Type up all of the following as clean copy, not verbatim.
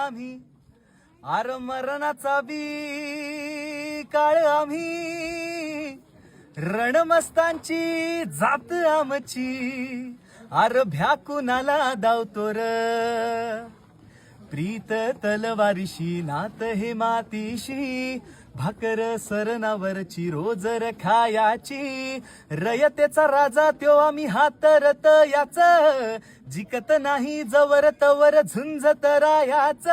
आम्ही आर मरणाचा बी काळ आम्ही रणमस्तांची जात आमची आर भ्याकुनाला धावतो र प्रीत तलवारीशी नात हे मातीशी भाकर सरणावरची रोजर खायाची रयतेचा राजा त्यो आम्ही हातरत याच जिकत नाही जवर तवर झुंजत रायाच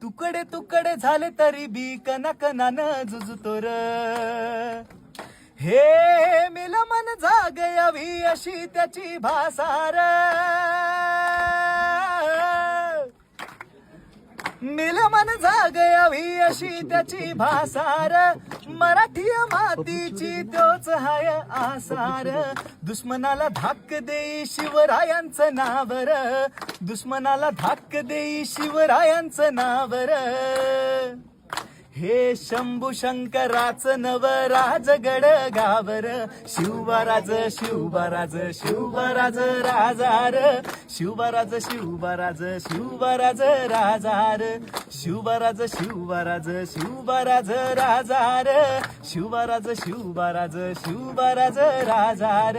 तुकडे तुकडे झाले तरी बी कनाकनानं झुजतो र हे मिल मन जाग यावी अशी त्याची भासार मिल मन जाग यावी अशी त्याची भासार मराठी मातीची तोच हाय आसार दुश्मनाला धाक देई शिवरायांचं नावर दुश्मनाला धाक देई शिवरायांचं नावर हे शंभू शंकराचं नवराजगड गावर शिवबाराज शिवबाराज शिवबाराज राजार शिवबाराज शिवबाराज शिवबाराज राजार शिवबाराज शिवबाराज शिवबाराज राजार शिवबाराज शिवबाराज शिवबाराज राजार